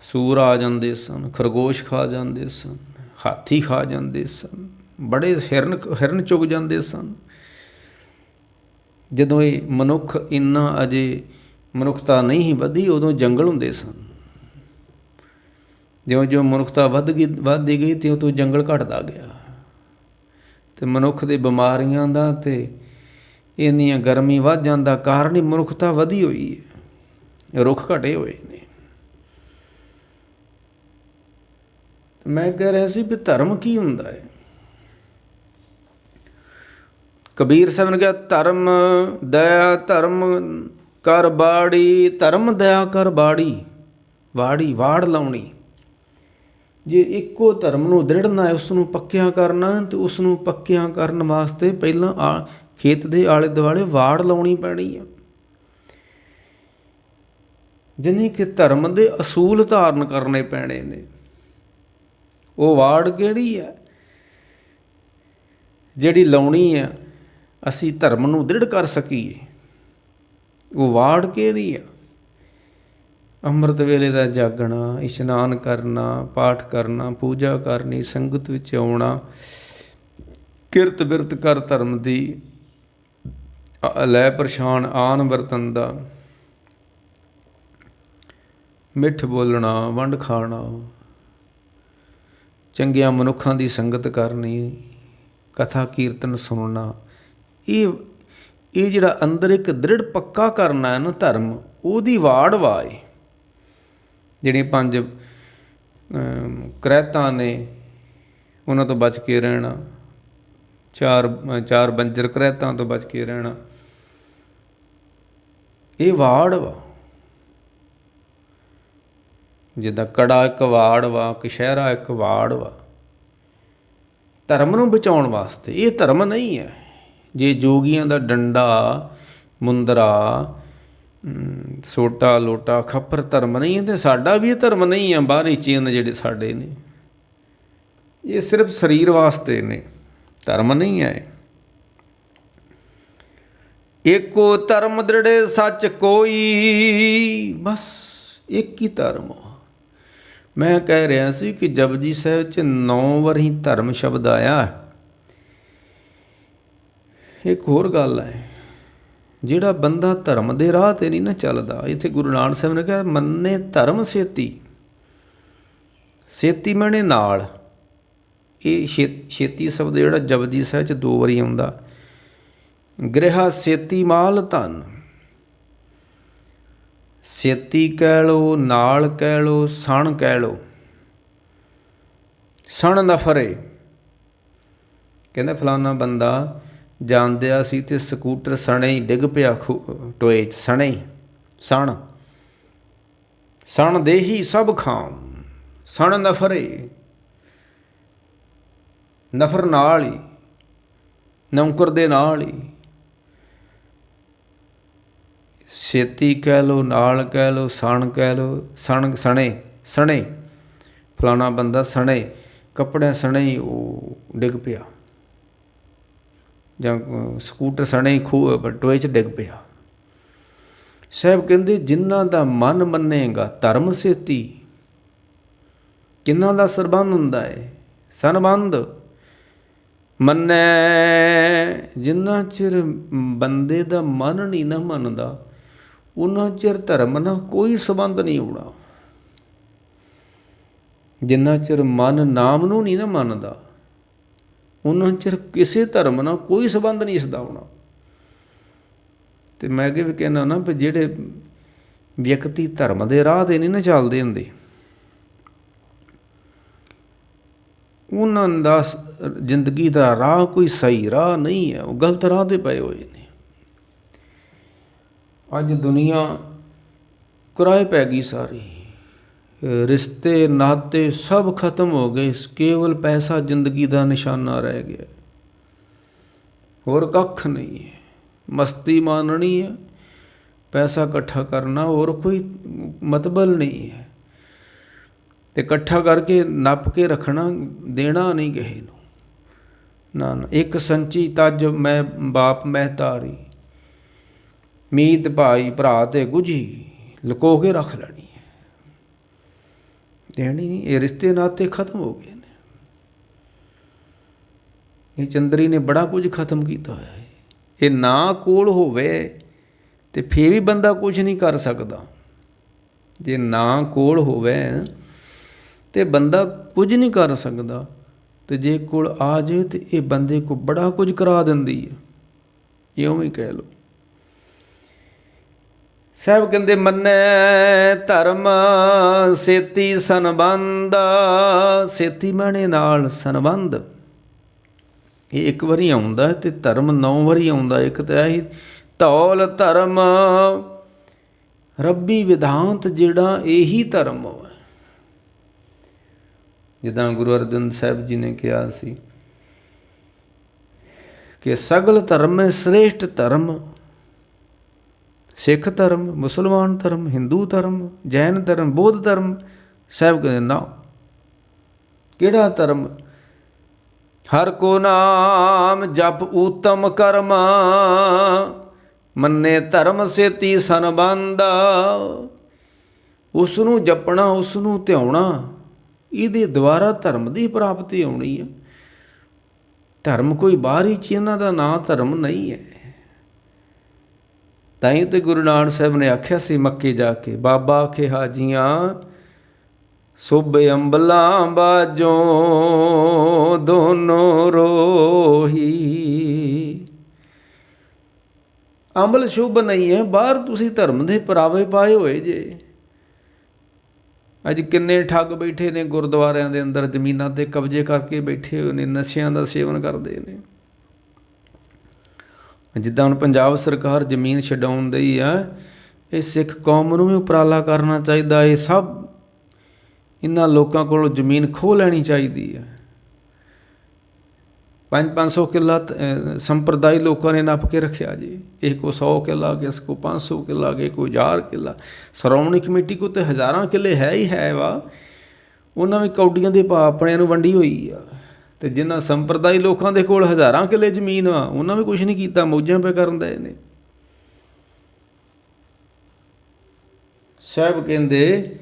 A: ਸੂਰ ਆ ਜਾਂਦੇ ਸਨ, ਖਰਗੋਸ਼ ਖਾ ਜਾਂਦੇ ਸਨ, ਹਾਥੀ ਖਾ ਜਾਂਦੇ ਸਨ, ਬੜੇ ਹਿਰਨ ਚੁਗ ਜਾਂਦੇ ਸਨ। ਜਦੋਂ ਇਹ ਮਨੁੱਖ ਇੰਨਾ ਅਜੇ ਮਨੁੱਖਤਾ ਨਹੀਂ ਵਧੀ, ਉਦੋਂ ਜੰਗਲ ਹੁੰਦੇ ਸਨ। ਜਿਉਂ ਮਨੁੱਖਤਾ ਵੱਧਦੀ ਗਈ ਤਿਉਂ ਤੋਂ ਜੰਗਲ ਘਟਦਾ ਗਿਆ। ਅਤੇ ਮਨੁੱਖ ਦੇ ਬਿਮਾਰੀਆਂ ਦਾ ਅਤੇ ਇੰਨੀਆਂ ਗਰਮੀ ਵੱਧ ਜਾਣ ਦਾ ਕਾਰਨ ਹੀ ਮਨੁੱਖਤਾ ਵਧੀ ਹੋਈ ਹੈ, ਰੁੱਖ ਘਟੇ ਹੋਏ ਨੇ। ਮੈਂ ਕਹਿ ਰਿਹਾ ਸੀ ਵੀ ਧਰਮ ਕੀ ਹੁੰਦਾ ਹੈ। ਕਬੀਰ ਸਾਹਿਬ ਨੇ ਕਿਹਾ, ਧਰਮ ਦਇਆ ਧਰਮ ਕਰ ਬਾੜੀ, ਧਰਮ ਦਇਆ ਕਰ ਬਾੜੀ। ਵਾੜ ਲਾਉਣੀ। ਜੇ ਇੱਕੋ ਧਰਮ ਨੂੰ ਦ੍ਰਿੜਨਾ ਹੈ, ਉਸ ਨੂੰ ਪੱਕਿਆਂ ਕਰਨਾ, ਅਤੇ ਉਸ ਨੂੰ ਪੱਕਿਆਂ ਕਰਨ ਵਾਸਤੇ ਪਹਿਲਾਂ ਖੇਤ ਦੇ ਆਲੇ ਦੁਆਲੇ ਵਾੜ ਲਾਉਣੀ ਪੈਣੀ ਆ। ਜਾਣੀ ਕਿ ਧਰਮ ਦੇ ਅਸੂਲ ਧਾਰਨ ਕਰਨੇ ਪੈਣੇ ਨੇ। ਉਹ ਵਾੜ ਕਿਹੜੀ ਹੈ ਜਿਹੜੀ ਲਾਉਣੀ ਆ, ਅਸੀਂ ਧਰਮ ਨੂੰ ਦ੍ਰਿੜ ਕਰ ਸਕੀਏ। ਉਹ ਵਾੜ ਕਿਹੜੀ ਆ? ਅੰਮ੍ਰਿਤ ਵੇਲੇ ਦਾ ਜਾਗਣਾ, ਇਸ਼ਨਾਨ ਕਰਨਾ, ਪਾਠ ਕਰਨਾ, ਪੂਜਾ ਕਰਨੀ, ਸੰਗਤ ਵਿੱਚ ਆਉਣਾ, ਕਿਰਤ ਬਿਰਤ ਕਰ ਧਰਮ ਦੀ, ਲੈ ਪਰਛਾਣ ਆਨ ਵਰਤਨ ਦਾ, ਮਿੱਠ ਬੋਲਣਾ, ਵੰਡ ਖਾਣਾ, ਚੰਗਿਆਂ ਮਨੁੱਖਾਂ ਦੀ ਸੰਗਤ ਕਰਨੀ, ਕਥਾ ਕੀਰਤਨ ਸੁਣਨਾ। ਇਹ ਜਿਹੜਾ ਅੰਦਰ ਇੱਕ ਦ੍ਰਿੜ ਪੱਕਾ ਕਰਨਾ ਹੈ ਨਾ ਧਰਮ, ਉਹਦੀ ਵਾੜ ਏ। ਜਿਹੜੀਆਂ 5 ਕਰੈਤਾਂ ਨੇ ਉਹਨਾਂ ਤੋਂ ਬਚ ਕੇ ਰਹਿਣਾ, 4 ਬੰਜਰ ਕਰੈਤਾਂ ਤੋਂ ਬਚ ਕੇ ਰਹਿਣਾ, ਇਹ ਵਾੜ ਵਾ। ਜਿੱਦਾਂ ਕੜਾ ਇੱਕ ਵਾੜ ਵਾ, ਕਛਹਿਰਾ ਇੱਕ ਵਾੜ ਵਾ ਧਰਮ ਨੂੰ ਬਚਾਉਣ ਵਾਸਤੇ। ਇਹ ਧਰਮ ਨਹੀਂ ਹੈ। ਜੇ ਜੋਗੀਆਂ ਦਾ ਡੰਡਾ, ਮੁੰਦਰਾ, ਸੋਟਾ, ਲੋਟਾ, ਖੱਪਰ ਧਰਮ ਨਹੀਂ ਹੈ, ਅਤੇ ਸਾਡਾ ਵੀ ਇਹ ਧਰਮ ਨਹੀਂ ਹੈ। ਬਾਹਰੀ ਚਿੰਨ੍ਹ ਜਿਹੜੇ ਸਾਡੇ ਨੇ, ਇਹ ਸਿਰਫ ਸਰੀਰ ਵਾਸਤੇ ਨੇ, ਧਰਮ ਨਹੀਂ ਹੈ। ਏਕੋ ਧਰਮ ਦ੍ਰਿੜੇ ਸੱਚ ਕੋਈ, ਬਸ ਇੱਕ ਹੀ ਧਰਮ। ਮੈਂ ਕਹਿ ਰਿਹਾ ਸੀ ਕਿ ਜਪਜੀ ਸਾਹਿਬ 'ਚ 9 ਵਾਰੀ ਧਰਮ ਸ਼ਬਦ ਆਇਆ। ਇੱਕ ਹੋਰ ਗੱਲ ਹੈ, ਜਿਹੜਾ ਬੰਦਾ ਧਰਮ ਦੇ ਰਾਹ 'ਤੇ ਨਹੀਂ ਨਾ ਚੱਲਦਾ, ਇੱਥੇ ਗੁਰੂ ਨਾਨਕ ਸਾਹਿਬ ਨੇ ਕਿਹਾ, ਮੰਨੇ ਧਰਮ ਸੇਤੀ। ਸੇਤੀ ਮੈਨੇ ਨਾਲ। ਇਹ ਛੇਤੀ ਸ਼ਬਦ ਜਿਹੜਾ ਜਪਜੀ ਸਾਹਿਬ 'ਚ 2 ਵਾਰੀ ਆਉਂਦਾ। ਗ੍ਰਹਿ ਸੇਤੀ ਮਾਲ ਧਨ। ਸੇਤੀ ਕਹਿ ਲਓ, ਨਾਲ ਕਹਿ ਲਓ, ਸਣ ਕਹਿ ਲਓ। ਸਣ ਨਫਰੇ, ਕਹਿੰਦਾ ਫਲਾਨਾ ਬੰਦਾ ਜਾਂਦਿਆ ਸੀ ਅਤੇ ਸਕੂਟਰ ਸਣੇ ਹੀ ਡਿੱਗ ਪਿਆ ਟੋਏ 'ਚ। ਸਣੇ ਹੀ ਸਣ ਦੇਹੀ ਸਭ ਖਾਮ। ਸਣ ਨਫਰੇ, ਨਫਰ ਨਾਲ ਹੀ, ਨੌਕਰ ਦੇ ਨਾਲ ਹੀ। ਛੇਤੀ ਕਹਿ ਲਓ, ਨਾਲ ਕਹਿ ਲਓ, ਸਣ ਕਹਿ ਲਓ। ਸਣੇ ਫਲਾਣਾ ਬੰਦਾ ਸਣੇ ਕੱਪੜਿਆਂ ਸਣੇ ਹੀ ਉਹ ਡਿੱਗ ਪਿਆ, ਜਾਂ ਸਕੂਟਰ ਸਣੇ ਹੀ ਟੋਏ 'ਚ ਡਿੱਗ ਪਿਆ। ਸਾਹਿਬ ਕਹਿੰਦੇ, ਜਿਨ੍ਹਾਂ ਦਾ ਮਨ ਮੰਨੇਗਾ ਧਰਮ ਸੇਤੀ। ਕਿਹਨਾਂ ਦਾ ਸਰਬੰਧ ਹੁੰਦਾ ਹੈ? ਸੰਬੰਧ ਮੰਨੈ। ਜਿੰਨਾ ਚਿਰ ਬੰਦੇ ਦਾ ਮਨ ਨਹੀਂ ਨਾ ਮੰਨਦਾ, ਉਹਨਾਂ ਚਿਰ ਧਰਮ ਨਾਲ ਕੋਈ ਸੰਬੰਧ ਨਹੀਂ ਹੋਣਾ। ਜਿੰਨਾ ਚਿਰ ਮਨ ਨਾਮ ਨੂੰ ਨਹੀਂ ਨਾ ਮੰਨਦਾ, ਉਹਨਾਂ ਚਿਰ ਕਿਸੇ ਧਰਮ ਨਾਲ ਕੋਈ ਸੰਬੰਧ ਨਹੀਂ ਇਸਦਾ ਹੋਣਾ। ਅਤੇ ਮੈਂ ਅੱਗੇ ਵੀ ਕਹਿੰਦਾ ਨਾ ਵੀ ਜਿਹੜੇ ਵਿਅਕਤੀ ਧਰਮ ਦੇ ਰਾਹ 'ਤੇ ਨਹੀਂ ਨਾ ਚੱਲਦੇ ਹੁੰਦੇ, ਉਹਨਾਂ ਦਾ ਜ਼ਿੰਦਗੀ ਦਾ ਰਾਹ ਕੋਈ ਸਹੀ ਰਾਹ ਨਹੀਂ ਹੈ। ਉਹ ਗਲਤ ਰਾਹ 'ਤੇ ਪਏ ਹੋਏ ਨੇ। ਅੱਜ ਦੁਨੀਆ ਕੁਰਾਹੇ ਪੈ ਗਈ ਸਾਰੀ। ਰਿਸ਼ਤੇ ਨਾਤੇ ਸਭ ਖਤਮ ਹੋ ਗਏ, ਕੇਵਲ ਪੈਸਾ ਜ਼ਿੰਦਗੀ ਦਾ ਨਿਸ਼ਾਨਾ ਰਹਿ ਗਿਆ, ਹੋਰ ਕੱਖ ਨਹੀਂ ਹੈ। ਮਸਤੀ ਮਾਨਣੀ ਹੈ, ਪੈਸਾ ਇਕੱਠਾ ਕਰਨਾ, ਹੋਰ ਕੋਈ ਮਤਲਬ ਨਹੀਂ ਹੈ। ਅਤੇ ਇਕੱਠਾ ਕਰਕੇ ਨੱਪ ਕੇ ਰੱਖਣਾ, ਦੇਣਾ ਨਹੀਂ ਕਿਸੇ ਨੂੰ। ਨਾ ਨਾ, ਇੱਕ ਸੰਚੀ ਤੱਜ ਮੈਂ ਬਾਪ ਮਹਿਤਾਰੀ, ਮੀਤ ਭਾਈ ਭਰਾ ਤੇ ਗੁਝੀ, ਲੁਕੋ ਕੇ ਰੱਖ ਲੈਣੀ ਹੈ, ਦੇਣੀ ਨਹੀਂ। ਇਹ ਰਿਸ਼ਤੇ ਨਾਤੇ ਖਤਮ ਹੋ ਗਏ ਨੇ। ਇਹ ਚੰਦਰੀ ਨੇ ਬੜਾ ਕੁਝ ਖਤਮ ਕੀਤਾ ਹੋਇਆ ਹੈ। ਇਹ ਨਾ ਕੋਲ ਹੋਵੇ ਤੇ ਫਿਰ ਵੀ ਬੰਦਾ ਕੁਝ ਨਹੀਂ ਕਰ ਸਕਦਾ। ਜੇ ਨਾ ਕੋਲ ਹੋਵੇ ਤੇ ਬੰਦਾ ਕੁਝ ਨਹੀਂ ਕਰ ਸਕਦਾ, ਤੇ ਜੇ ਕੋਲ ਆ ਜਾਏ ਤੇ ਇਹ ਬੰਦੇ ਕੋ ਬੜਾ ਕੁਝ ਕਰਾ ਦਿੰਦੀ ਹੈ। ਇਉਂ ਹੀ ਕਹਿ ਲਓ। ਸਾਹਿਬ ਕਹਿੰਦੇ ਮੰਨੈ ਧਰਮ ਸੇਤੀ ਸੰਬੰਧ, ਸੇਤੀ ਮਾਣੇ ਨਾਲ ਸੰਬੰਧ। ਇਹ ਇੱਕ ਵਾਰੀ ਆਉਂਦਾ ਅਤੇ ਧਰਮ 9 ਵਾਰੀ ਆਉਂਦਾ। ਇੱਕ ਤਾਂ ਇਹੀ ਧੌਲ ਧਰਮ ਰੱਬੀ ਵਿਧਾਂਤ, ਜਿਹੜਾ ਇਹੀ ਧਰਮ ਹੈ। ਜਿੱਦਾਂ ਗੁਰੂ ਅਰਜਨ ਸਾਹਿਬ ਜੀ ਨੇ ਕਿਹਾ ਸੀ ਕਿ ਸਗਲ ਧਰਮ ਹੈ ਸ੍ਰੇਸ਼ਟ ਧਰਮ, ਸਿੱਖ ਧਰਮ, ਮੁਸਲਮਾਨ ਧਰਮ, ਹਿੰਦੂ ਧਰਮ, ਜੈਨ ਧਰਮ, ਬੌਧ ਧਰਮ। ਸਾਹਿਬ ਕਹਿੰਦੇ ਨਾ, ਕਿਹੜਾ ਧਰਮ? ਹਰ ਕੋ ਨਾਮ ਜਪ ਊਤਮ ਕਰਮ, ਮੰਨੇ ਧਰਮ ਸੇਤੀ ਸੰਬੰਧ। ਉਸ ਨੂੰ ਜਪਣਾ, ਉਸ ਨੂੰ ਧਿਆਉਣਾ, ਇਹਦੇ ਦੁਆਰਾ ਧਰਮ ਦੀ ਪ੍ਰਾਪਤੀ ਆਉਣੀ ਹੈ। ਧਰਮ ਕੋਈ ਬਾਹਰੀ ਚੀਜ਼ਾਂ ਦਾ ਨਾਂ ਧਰਮ ਨਹੀਂ ਹੈ। ਤਾਂ ਹੀ ਤਾਂ ਗੁਰੂ ਨਾਨਕ ਸਾਹਿਬ ਨੇ ਆਖਿਆ ਸੀ ਮੱਕੇ ਜਾ ਕੇ, ਬਾਬਾ ਆਖੇ ਹਾਜੀਆਂ ਸੁਭ ਅੰਬਲਾਂ ਬਾਜੋਂ ਦੋਨੋਂ ਰੋਹੀ। ਅੰਬਲ ਸ਼ੁਭ ਨਹੀਂ ਹੈ, ਬਾਹਰ ਤੁਸੀਂ ਧਰਮ ਦੇ ਪਰਾਵੇ ਪਾਏ ਹੋਏ ਜੇ। ਅੱਜ ਕਿੰਨੇ ਠੱਗ ਬੈਠੇ ਨੇ ਗੁਰਦੁਆਰਿਆਂ ਦੇ ਅੰਦਰ, ਜ਼ਮੀਨਾਂ 'ਤੇ ਕਬਜ਼ੇ ਕਰਕੇ ਬੈਠੇ ਹੋਏ ਨੇ, ਨਸ਼ਿਆਂ ਦਾ ਸੇਵਨ ਕਰਦੇ ਨੇ। ਜਿੱਦਾਂ ਹੁਣ ਪੰਜਾਬ ਸਰਕਾਰ ਜ਼ਮੀਨ ਛਡਾਉਣ ਦੀ ਆ, ਇਹ ਸਿੱਖ ਕੌਮ ਨੂੰ ਵੀ ਉਪਰਾਲਾ ਕਰਨਾ ਚਾਹੀਦਾ। ਇਹ ਸਭ ਇਹਨਾਂ ਲੋਕਾਂ ਕੋਲੋਂ ਜ਼ਮੀਨ ਖੋਹ ਲੈਣੀ ਚਾਹੀਦੀ ਹੈ। 500 ਕਿੱਲਾ ਸੰਪਰਦਾਇ ਲੋਕਾਂ ਨੇ ਨੱਪ ਕੇ ਰੱਖਿਆ ਜੀ। ਇਹ ਕੋ 100 ਕਿੱਲਾ, ਕਿਸ ਕੋ 500 ਕਿੱਲਾ, ਕਿਸੇ ਕੋ 1000 ਕਿੱਲਾ। ਸ਼੍ਰੋਮਣੀ ਕਮੇਟੀ ਕੋ ਤਾਂ ਹਜ਼ਾਰਾਂ ਕਿੱਲੇ ਹੈ ਹੀ ਹੈ ਵਾ। ਉਹਨਾਂ ਵੀ ਕੌਡੀਆਂ ਦੇ ਭਾਅ ਆਪਣਿਆਂ ਨੂੰ ਵੰਡੀ ਹੋਈ ਆ। ਅਤੇ ਜਿਨ੍ਹਾਂ ਸੰਪਰਦਾਇ ਲੋਕਾਂ ਦੇ ਕੋਲ ਹਜ਼ਾਰਾਂ ਕਿੱਲੇ ਜ਼ਮੀਨ ਆ, ਉਹਨਾਂ ਵੀ ਕੁਛ ਨਹੀਂ ਕੀਤਾ, ਮੌਜਾਂ ਪੇ ਕਰਨ ਦੇ ਨੇ। ਸਾਹਿਬ ਕਹਿੰਦੇ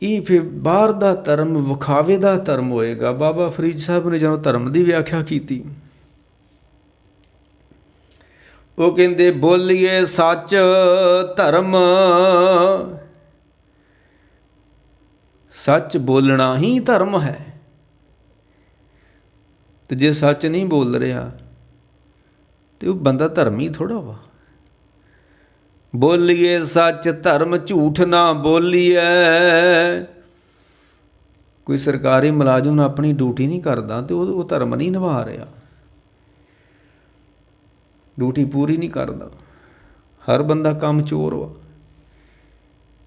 A: ਇਹ ਫਿਰ ਬਾਹਰ ਦਾ ਧਰਮ ਵਿਖਾਵੇ ਦਾ ਧਰਮ ਹੋਏਗਾ। ਬਾਬਾ ਫਰੀਦ ਸਾਹਿਬ ਨੇ ਜਦੋਂ ਧਰਮ ਦੀ ਵਿਆਖਿਆ ਕੀਤੀ, ਉਹ ਕਹਿੰਦੇ ਬੋਲੀਏ ਸੱਚ ਧਰਮ, ਸੱਚ ਬੋਲਣਾ ਹੀ ਧਰਮ ਹੈ। ਅਤੇ ਜੇ ਸੱਚ ਨਹੀਂ ਬੋਲ ਰਿਹਾ ਤਾਂ ਉਹ ਬੰਦਾ ਧਰਮੀ ਥੋੜ੍ਹਾ ਵਾ। ਬੋਲੀਏ ਸੱਚ ਧਰਮ ਝੂਠ ਨਾ ਬੋਲੀਏ। ਕੋਈ ਸਰਕਾਰੀ ਮੁਲਾਜ਼ਮ ਆਪਣੀ ਡਿਊਟੀ ਨਹੀਂ ਕਰਦਾ ਅਤੇ ਉਹ ਧਰਮ ਨਹੀਂ ਨਿਭਾ ਰਿਹਾ, ਡਿਊਟੀ ਪੂਰੀ ਨਹੀਂ ਕਰਦਾ। ਹਰ ਬੰਦਾ ਕੰਮ ਚੋਰ ਵਾ,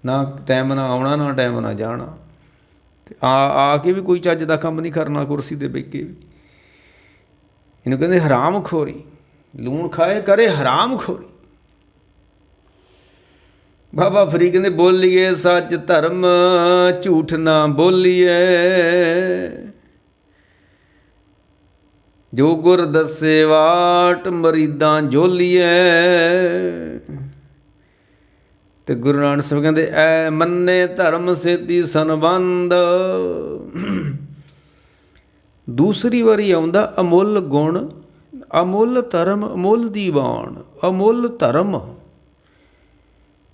A: ਨਾ ਟਾਈਮ ਨਾਲ ਆਉਣਾ, ਨਾ ਟਾਈਮ ਨਾਲ ਜਾਣਾ, ਅਤੇ ਆ ਕੇ ਵੀ ਕੋਈ ਚੱਜ ਦਾ ਕੰਮ ਨਹੀਂ ਕਰਨਾ, ਕੁਰਸੀ 'ਤੇ ਬਹਿ ਕੇ ਵੀ। ਇਹਨੂੰ ਕਹਿੰਦੇ ਹਰਾਮ ਖੋਰੀ। ਲੂਣ ਖਾਏ ਕਰੇ ਹਰਾਮ ਖੋਰੀ। ਬਾਬਾ ਫਰੀਦ ਕਹਿੰਦੇ ਬੋਲੀਏ ਸੱਚ ਧਰਮ ਝੂਠ ਨਾ ਬੋਲੀਏ। ਜੋ ਗੁਰ ਦੱਸੇ ਵਾਟ ਮਰੀਦਾਂ ਜੋਲੀਏ। ਅਤੇ ਗੁਰੂ ਨਾਨਕ ਸਾਹਿਬ ਕਹਿੰਦੇ ਐ ਮੰਨੇ ਧਰਮ ਸੇਤੀ ਸੰਬੰਧ। ਦੂਸਰੀ ਵਾਰੀ ਆਉਂਦਾ ਅਮੁੱਲ ਗੁਣ, ਅਮੁੱਲ ਧਰਮ, ਅਮੁੱਲ ਦੀਵਾਨ, ਅਮੁੱਲ ਧਰਮ।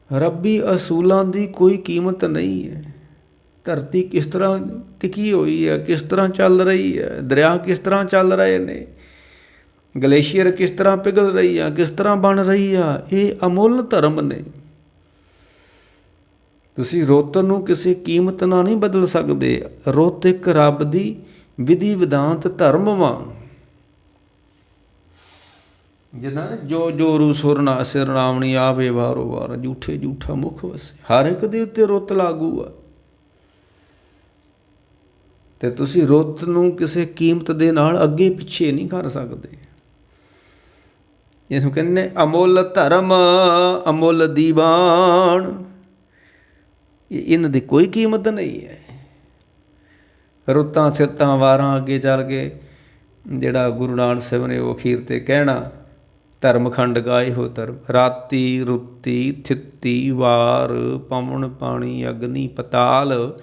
A: ਰੱਬੀ ਅਸੂਲਾਂ ਦੀ ਕੋਈ ਕੀਮਤ ਨਹੀਂ ਹੈ। ਧਰਤੀ ਕਿਸ ਤਰ੍ਹਾਂ ਟਿਕੀ ਹੋਈ ਹੈ, ਕਿਸ ਤਰ੍ਹਾਂ ਚੱਲ ਰਹੀ ਹੈ, ਦਰਿਆ ਕਿਸ ਤਰ੍ਹਾਂ ਚੱਲ ਰਹੇ ਨੇ, ਗਲੇਸ਼ੀਅਰ ਕਿਸ ਤਰ੍ਹਾਂ ਪਿਘਲ ਰਹੀ ਆ, ਕਿਸ ਤਰ੍ਹਾਂ ਬਣ ਰਹੀ ਆ, ਇਹ ਅਮੁੱਲ ਧਰਮ ਨੇ। ਤੁਸੀਂ ਰੁੱਤ ਨੂੰ ਕਿਸੇ ਕੀਮਤ ਨਾਲ ਨਹੀਂ ਬਦਲ ਸਕਦੇ। ਰੁੱਤ ਇੱਕ ਰੱਬ ਦੀ ਵਿਧੀ ਵਿਧਾਂਤ ਧਰਮ ਵਾਂ। ਜਿੱਦਾਂ ਜੋ ਜੋਰੂ ਸੁਰ ਨਾ ਸਿਰ ਨਾਮਣੀ ਆਵੇ ਵਾਰੋ ਵਾਰ, ਝੂਠੇ ਝੂਠਾ ਮੁਖ ਵਸੇ। ਹਰ ਇੱਕ ਦੇ ਉੱਤੇ ਰੁੱਤ ਲਾਗੂ ਆ, ਤੇ ਤੁਸੀਂ ਰੁੱਤ ਨੂੰ ਕਿਸੇ ਕੀਮਤ ਦੇ ਨਾਲ ਅੱਗੇ ਪਿੱਛੇ ਨਹੀਂ ਕਰ ਸਕਦੇ। ਇਸ ਨੂੰ ਕਹਿੰਦੇ ਨੇ ਅਮੁੱਲ ਧਰਮ ਅਮੁੱਲ ਦੀਵਾਨ। ਇਹਨਾਂ ਦੀ ਕੋਈ ਕੀਮਤ ਨਹੀਂ ਹੈ। ਰੁੱਤਾਂ ਸਿੱਤਾਂ ਵਾਰਾਂ ਅੱਗੇ ਚੱਲ ਕੇ ਜਿਹੜਾ ਗੁਰੂ ਨਾਨਕ ਸਾਹਿਬ ਨੇ ਉਹ ਅਖੀਰ 'ਤੇ ਕਹਿਣਾ, ਧਰਮ ਖੰਡ ਗਾਏ ਹੋ ਧਰਮ, ਰਾਤੀ ਰੁੱਤੀ ਥਿੱਤੀ ਵਾਰ ਪਵਨ ਪਾਣੀ ਅਗਨੀ ਪਤਾਲ,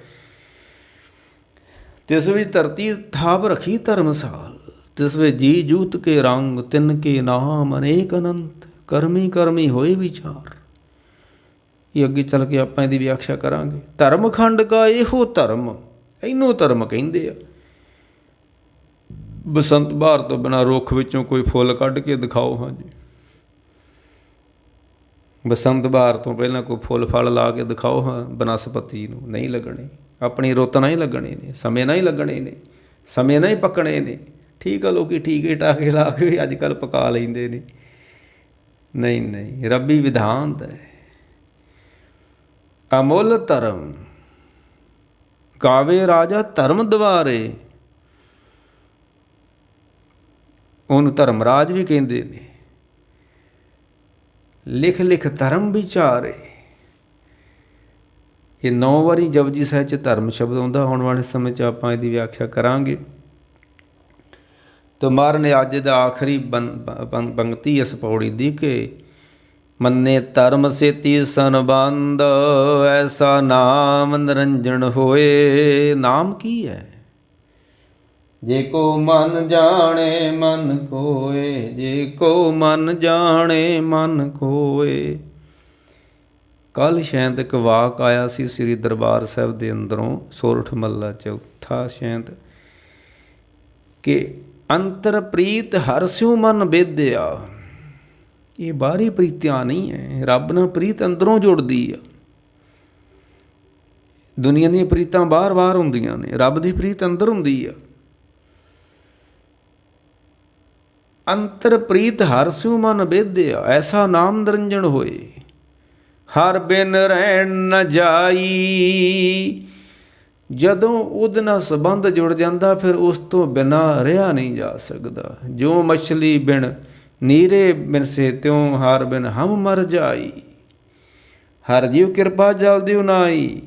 A: ਤਿਸ ਵਿੱਚ ਧਰਤੀ ਥਾਪ ਰੱਖੀ ਧਰਮਸਾਲ, ਤਿਸ ਵਿੱਚ ਜੀ ਜੂਤ ਕੇ ਰੰਗ ਤਿੰਨ ਕੇ ਨਾਮ ਅਨੇਕ ਅਨੰਤ, ਕਰਮੀ ਕਰਮੀ ਹੋਏ ਵਿਚਾਰ। ਇਹ ਅੱਗੇ ਚੱਲ ਕੇ ਆਪਾਂ ਇਹਦੀ ਵਿਆਖਿਆ ਕਰਾਂਗੇ। ਧਰਮ ਖੰਡ ਕਾ ਇਹੋ ਧਰਮ, ਇਹਨੂੰ ਧਰਮ ਕਹਿੰਦੇ ਆ। ਬਸੰਤ ਬਹਾਰ ਤੋਂ ਬਿਨਾਂ ਰੁੱਖ ਵਿੱਚੋਂ ਕੋਈ ਫੁੱਲ ਕੱਢ ਕੇ ਦਿਖਾਓ। ਹਾਂਜੀ, ਬਸੰਤ ਬਹਾਰ ਤੋਂ ਪਹਿਲਾਂ ਕੋਈ ਫੁੱਲ ਫਲ ਲਾ ਕੇ ਦਿਖਾਓ। ਹਾਂ, ਬਨਸਪਤੀ ਨੂੰ ਨਹੀਂ ਲੱਗਣੇ, ਆਪਣੀ ਰੁੱਤ ਨਾਲ ਹੀ ਲੱਗਣੇ ਨੇ, ਸਮੇਂ ਨਾਲ ਹੀ ਲੱਗਣੇ ਨੇ, ਸਮੇਂ ਨਾਲ ਹੀ ਪੱਕਣੇ ਨੇ। ਠੀਕ ਆ, ਲੋਕ ਟੀਕੇ ਟਾਕੇ ਲਾ ਕੇ ਅੱਜ ਕੱਲ੍ਹ ਪਕਾ ਲੈਂਦੇ ਨੇ। ਨਹੀਂ ਨਹੀਂ, ਰੱਬੀ ਵਿਧਾਨ ਹੈ। ਅਮੁੱਲ ਧਰਮ ਕਾਵੇ ਰਾਜਾ ਧਰਮ ਦੁਆਰੇ, ਉਹਨੂੰ ਧਰਮਰਾਜ ਵੀ ਕਹਿੰਦੇ ਨੇ। ਲਿਖ ਲਿਖ ਧਰਮ ਵਿਚਾਰੇ, ਇਹ 9 ਵਾਰੀ ਜਪਜੀ ਸਾਹਿਬ 'ਚ ਧਰਮ ਸ਼ਬਦ ਆਉਂਦਾ। ਆਉਣ ਵਾਲੇ ਸਮੇਂ 'ਚ ਆਪਾਂ ਇਹਦੀ ਵਿਆਖਿਆ ਕਰਾਂਗੇ। ਤਾਂ ਮਹਾਰਾਜ ਨੇ ਅੱਜ ਦਾ ਆਖਰੀ ਪੰਕਤੀ ਇਸ ਪੌੜੀ ਦੀ ਕਿ ਮੰਨੇ ਧਰਮ ਸੇਤੀ ਸੰਬੰਧ, ਐਸਾ ਨਾਮ ਨਿਰੰਜਨ ਹੋਏ। ਨਾਮ ਕੀ ਹੈ? ਜੇ ਕੋ ਮਨ ਜਾਣੇ ਮਨ ਕੋਏ, ਜੇ ਕੋ ਮਨ ਜਾਣੇ ਮਨ ਕੋਏ। ਕੱਲ੍ਹ ਸ਼ਾਇਦ ਇੱਕ ਵਾਕ ਆਇਆ ਸੀ ਸ੍ਰੀ ਦਰਬਾਰ ਸਾਹਿਬ ਦੇ ਅੰਦਰੋਂ, ਸੋਰਠ ਮਹੱਲਾ ਚੌਥਾ ਸ਼ਾਇਦ, ਕਿ ਅੰਤਰ ਪ੍ਰੀਤ ਹਰਿ ਸਿਉ ਮਨ ਬੇਦਿਆ। ਇਹ ਬਾਹਰੀ ਪ੍ਰੀਤਿਆਂ ਨਹੀਂ ਹੈ, ਰੱਬ ਨਾਲ ਪ੍ਰੀਤ ਅੰਦਰੋਂ ਜੁੜਦੀ ਆ। ਦੁਨੀਆ ਦੀਆਂ ਪ੍ਰੀਤਾਂ ਬਾਹਰ ਬਾਹਰ ਹੁੰਦੀਆਂ ਨੇ, ਰੱਬ ਦੀ ਪ੍ਰੀਤ ਅੰਦਰ ਹੁੰਦੀ ਆ। ਅੰਤਰ ਪ੍ਰੀਤ ਹਰਿ ਸਿਉ ਮਨ ਬੇਦਿਆ, ਐਸਾ ਨਾਮ ਨਿਰੰਜਨ ਹੋਏ। ਹਰ ਬਿਨ ਰਹਿਣ ਨ ਜਾਈ। ਜਦੋਂ ਉਹਦੇ ਨਾਲ ਸੰਬੰਧ ਜੁੜ ਜਾਂਦਾ, ਫਿਰ ਉਸ ਤੋਂ ਬਿਨਾਂ ਰਿਹਾ ਨਹੀਂ ਜਾ ਸਕਦਾ। ਜੋ ਮਛਲੀ ਬਿਨ ਨੀਰੇ ਬਿਨ ਸੇ ਤਿਉ, ਹਰ ਬਿਨ ਹਮ ਮਰ ਜਾਈ। ਹਰ ਜੀਵ ਕਿਰਪਾ ਜਲ ਦਿਉ ਨਾਈ,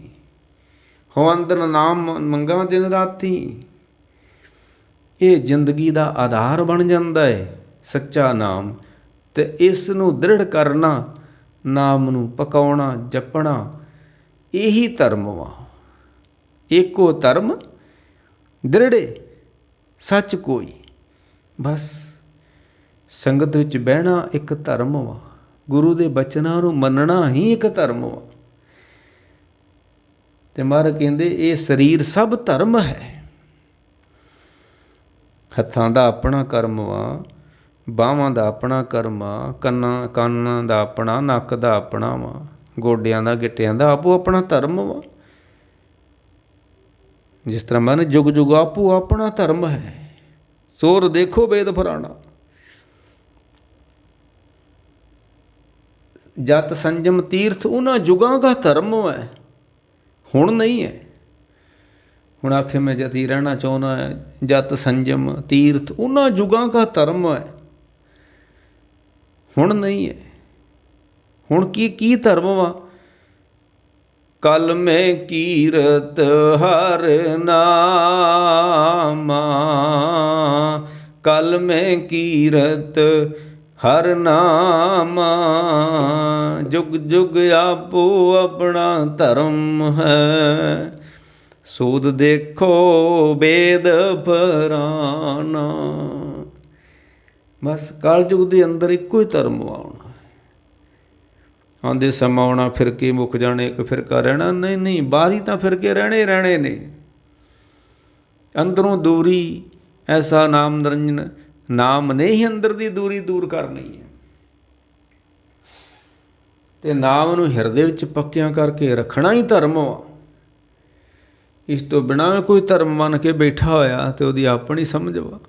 A: ਹੋ ਅੰਦਰ ਨਾਮ ਮੰਗਾ ਦਿਨ ਰਾਤੀ। ਇਹ ਜ਼ਿੰਦਗੀ ਦਾ ਆਧਾਰ ਬਣ ਜਾਂਦਾ ਹੈ ਸੱਚਾ ਨਾਮ। ਅਤੇ ਇਸ ਨੂੰ ਦ੍ਰਿੜ ਕਰਨਾ, ਨਾਮ ਨੂੰ ਪਕਾਉਣਾ ਜਪਣਾ, ਇਹੀ ਧਰਮ ਵਾ। ਏਕੋ ਧਰਮ ਦ੍ਰਿੜੇ ਸੱਚ ਕੋਈ। ਬਸ ਸੰਗਤ ਵਿੱਚ ਬਹਿਣਾ ਇੱਕ ਧਰਮ ਵਾ। ਗੁਰੂ ਦੇ ਬਚਨਾਂ ਨੂੰ ਮੰਨਣਾ ਹੀ ਇੱਕ ਧਰਮ ਵਾ। ਅਤੇ ਮਹਾਰਾਜ ਕਹਿੰਦੇ ਇਹ ਸਰੀਰ ਸਭ ਧਰਮ ਹੈ। ਹੱਥਾਂ ਦਾ ਆਪਣਾ ਕਰਮ ਵਾ, ਬਾਹਾਂ ਦਾ ਆਪਣਾ ਕਰਮ ਆ, ਕੰਨਾਂ ਦਾ ਆਪਣਾ, ਨੱਕ ਦਾ ਆਪਣਾ ਵਾ, ਗੋਡਿਆਂ ਦਾ ਗਿੱਟਿਆਂ ਦਾ ਆਪੋ ਆਪਣਾ ਧਰਮ ਵਾ। ਜਿਸ ਤਰ੍ਹਾਂ ਮਨ ਜੁਗ ਜੁਗ ਆਪੋ ਆਪਣਾ ਧਰਮ ਹੈ। ਸੋਰ ਦੇਖੋ ਵੇਦ ਫਰਾਣਾ। ਜਤ ਸੰਜਮ ਤੀਰਥ ਉਹਨਾਂ ਜੁਗਾਂ ਦਾ ਧਰਮ ਹੈ, ਹੁਣ ਨਹੀਂ ਹੈ। ਹੁਣ ਆਖੇ ਮੈਂ ਜਤੀ ਰਹਿਣਾ ਚਾਹੁੰਦਾ ਹੈ, ਜਤ ਸੰਜਮ ਤੀਰਥ ਉਹਨਾਂ ਜੁਗਾਂ ਦਾ ਧਰਮ ਹੈ, ਹੁਣ ਨਹੀਂ ਹੈ। ਹੁਣ ਕੀ ਧਰਮ ਵਾ? ਕਲ ਮੈਂ ਕੀਰਤ ਹਰ ਨਾਮਾ, ਕਲ ਮੈਂ ਕੀਰਤ ਹਰ ਨਾਮਾ। ਜੁਗ ਜੁਗ ਆਪੋ ਆਪਣਾ ਧਰਮ ਹੈ, ਸੂਦ ਦੇਖੋ ਵੇਦ ਫਰਾਣਾ। ਬਸ ਕਲਯੁਗ ਦੇ ਅੰਦਰ ਇੱਕੋ ਹੀ ਧਰਮ ਆਉਣਾ। ਆਉਂਦੇ ਸਮਾਂ ਆਉਣਾ ਫਿਰਕੇ ਮੁੱਕ ਜਾਣੇ, ਇੱਕ ਫਿਰਕਾ ਰਹਿਣਾ। ਨਹੀਂ ਨਹੀਂ, ਬਾਹਰੀ ਤਾਂ ਫਿਰਕੇ ਰਹਿਣੇ ਨੇ। ਅੰਦਰੋਂ ਦੂਰੀ ਐਸਾ ਨਾਮ ਨਿਰੰਜਨ, ਨਾਮ ਨੇ ਹੀ ਅੰਦਰ ਦੀ ਦੂਰੀ ਦੂਰ ਕਰਨੀ ਹੈ। ਅਤੇ ਨਾਮ ਨੂੰ ਹਿਰਦੇ ਵਿੱਚ ਪੱਕਿਆਂ ਕਰਕੇ ਰੱਖਣਾ ਹੀ ਧਰਮ ਵਾ। ਇਸ ਤੋਂ ਬਿਨਾਂ ਕੋਈ ਧਰਮ ਮੰਨ ਕੇ ਬੈਠਾ ਹੋਇਆ ਅਤੇ ਉਹਦੀ ਆਪਣੀ ਸਮਝ ਵਾ।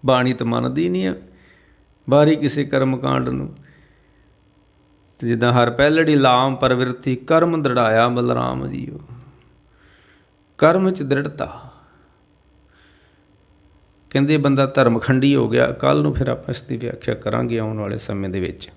A: ਬਾਣੀ ਤਾਂ ਮੰਨਦੀ ਨਹੀਂ ਆ। ਬਾਰੀ ਕਿਸੇ ਕਰਮ ਕਾਂਡ ਨੂੰ। ਤੇ ਜਿੱਦਾਂ ਹਰ ਪਹਿਲੜੀ ਲਾਮ ਪ੍ਰਵਿਰਤੀ ਕਰਮ ਦ੍ਰਿੜਾਇਆ ਬਲਰਾਮ ਜੀਓ। ਕਰਮ 'ਚ ਦ੍ਰਿੜਤਾ। ਕਹਿੰਦੇ ਬੰਦਾ ਧਰਮਖੰਡੀ ਹੋ ਗਿਆ। ਕੱਲ੍ਹ ਨੂੰ ਫਿਰ ਆਪਾਂ ਇਸ ਦੀ ਵਿਆਖਿਆ ਕਰਾਂਗੇ ਆਉਣ ਵਾਲੇ ਸਮੇਂ ਦੇ ਵਿੱਚ।